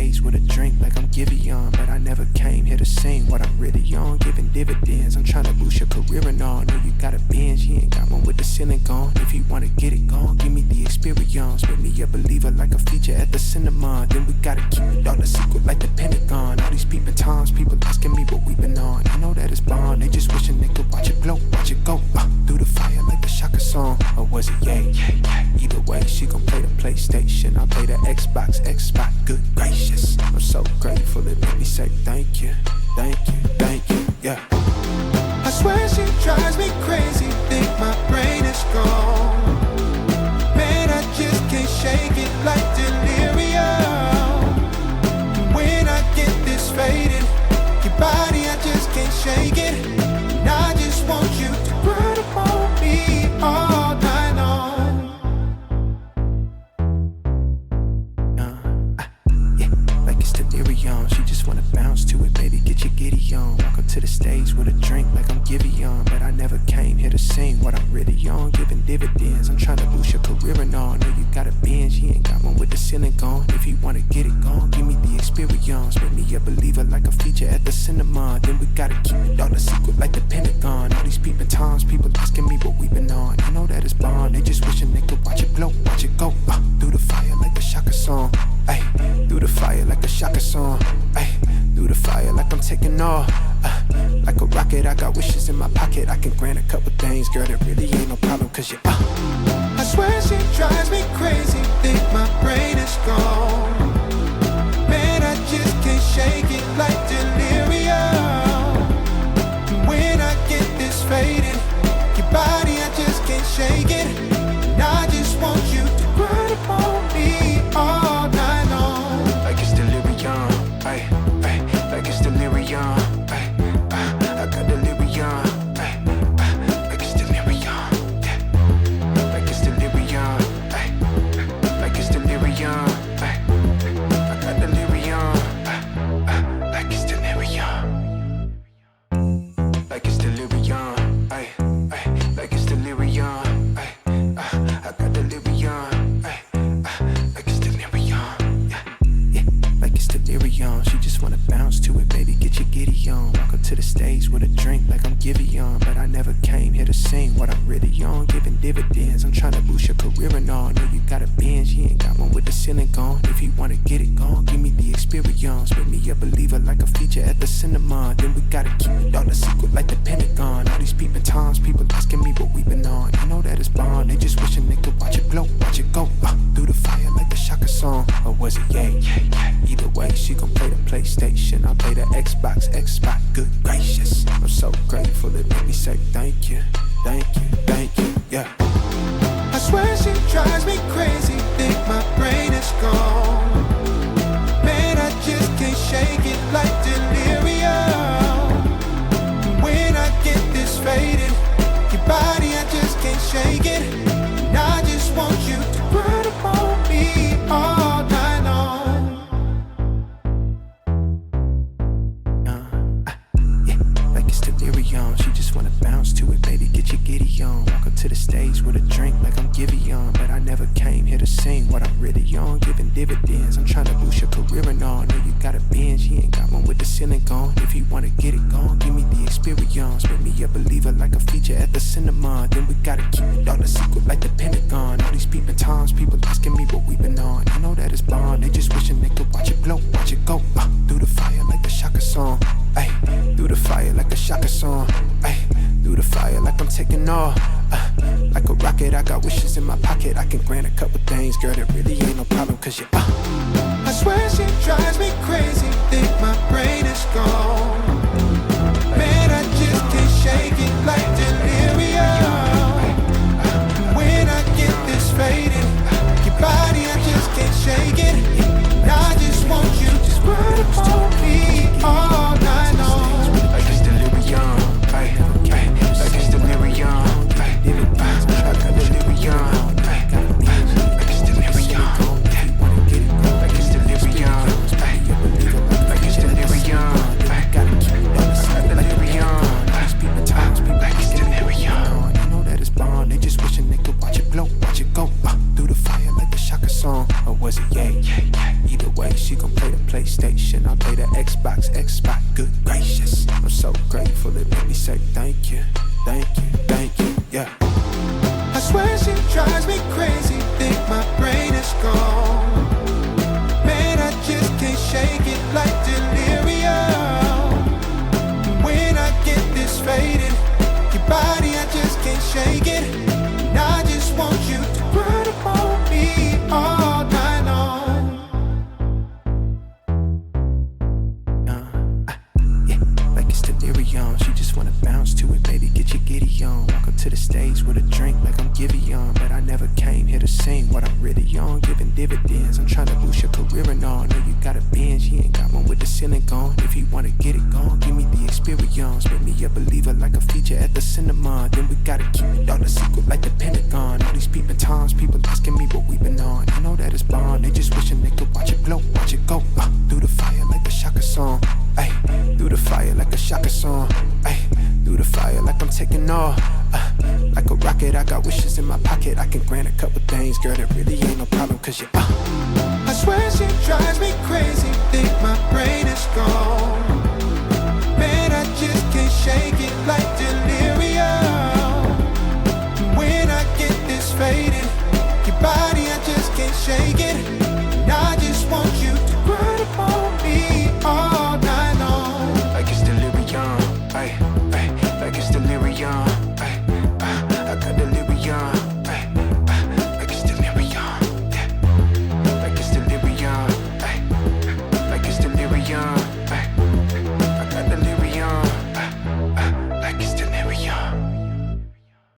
stage with a drink like I'm Giveon. But I never came here to sing what I'm really on, giving dividends. I'm trying to boost your career and all. Know you got a binge, you ain't got one with the ceiling gone. If you wanna get it gone, give me the experience. Make me a believer like a feature at the cinema. Then we gotta keep it all a secret like the Pentagon. All these peeping times, people asking me what we been on. I know that it's bomb, they just wishing they could watch it glow, watch it go through the fire like the Shaka song. Or was it yay? Either way, she gon' play the PlayStation, I play the Xbox, good gracious. I'm so grateful, it made me say thank you, thank you, thank you, yeah. I swear she drives me crazy, think my brain is gone. Man, I just can't shake it like delirium. When I get this faded, your body, I just can't shake it. And I just want you to run upon me all night long. Like it's delirium, she just wanna bounce to it, baby, get your giddy on. Walk up to the stage with a drink like I'm Giveon. But I never came here to sing what I'm really on, giving dividends. I'm trying to boost your career and all. Know you got a binge, you ain't got one with the ceiling gone. If you wanna get it gone, give me the experience. Make me a believer like a feature at the cinema. Then we gotta keep it all a secret like the Pentagon. All these peeping times, people asking me what we been on. I know that it's bomb, they just wishing they could watch it glow, watch it go through the fire like the Shaka song. Ay, through the fire like a Shaka song. Ay, through the fire like I'm taking off. Like a rocket, I got wishes in my pocket. I can grant a couple things, girl, that really ain't no problem. Cause you I swear she drives me crazy, think my brain is gone. Man, I just can't shake it like delirium. When I get this faded, your body, I just can't shake it. And I just want you to run upon me all night long. like it's delirium, ay, ay, like it's delirium, ay, I got delirium, ay, like it's delirium, yeah, like it's delirium, ay, like it's delirium, ay, I got delirium, like it's delirium, like it's delirium, ay, ay, like it's delirium, ay, I got delirium, ay, like it's delirium, yeah. Like it's delirium, she just wanna bounce to it, baby, get your giddy on. Walk up to the stage with a drink like I'm Giveon. But I never came here to sing what I'm really on, giving dividends. I'm trying to boost your career and all. Know you got a binge, you ain't got one with the ceiling gone. If you wanna get it gone, give me the experience. Make me a believer like a feature at the cinema. Then we gotta keep it all a secret like the Pentagon. All these peeping times, people asking me what we been on. I know that it's bomb, they just wishing they could watch it glow, watch it go through the fire like the Shaka song. Or was it yay? Either way, she gon' play the PlayStation, I play the Xbox, good gracious. I'm so grateful, it made me say thank you, thank you, thank you, yeah. I swear she drives me crazy, think my brain is gone. Man, I just can't shake it like delirium. When I get this faded, your body, I just can't shake it. And I just want you to run upon me all night long. Like it's delirium, she just wanna bounce to it, baby, get your giddy on. Walk up to the stage with a drink like I'm Giveon. But I never came here to sing what I'm really on, giving dividends. I'm trying to boost your career and all. Know you got a binge, you ain't got one with the ceiling gone. If you wanna get it gone, give me the experience. Make me a believer like a feature at the cinema. Then we gotta keep it all a secret like the Pentagon. All these peeping times, people asking me what we been on. I know that it's bomb, they just wishing they could watch it glow, watch it go through the fire like the Shaka song. Ay, through the fire like a Shaka song. Ay, through the fire like I'm taking off. Like a rocket, I got wishes in my pocket. I can grant a couple things, girl, that really ain't no problem. Cause you I swear she drives me crazy, think my brain is gone. Man, I just can't shake it like delirium. When I get this faded, your body, I just can't shake it. And I just want you to run upon me all night long. like it's delirium, ay, ay, like it's delirium, ay, I got delirium, ay, like it's delirium, like she gon' play the PlayStation. I play the Xbox, good gracious. I'm so grateful, it made me say thank you, thank you, thank you, yeah. I swear she drives me crazy, think my brain is gone. Man, I just can't shake it like delirium. When I get this faded, your body, I just can't shake it. And I just want you to run upon me all night long. Yeah, like it's delirium. She just wanna bounce to it, baby, get your giddy on. Walk up to the stage with a drink like I'm Givy on. But I never came here to sing what I'm really on. Giving dividends, I'm trying to boost your career and all. Know you got a Benz, you ain't got one with the ceiling gone. If you wanna get it gone, give me the experience. Make me a believer like a feature at the cinema. Then we gotta keep it all a secret like the Pentagon. All these peeping times, people asking me what we been on. I know that it's bond, they just wishing they could watch it glow, watch it go. Through the fire like a Shaka song, ayy. Through the fire like a Shaka song, ayy. Through the fire like I'm taking off, like a rocket. I got wishes in my pocket, I can grant a couple things, girl, that really ain't no problem. Cause you I swear she drives me crazy,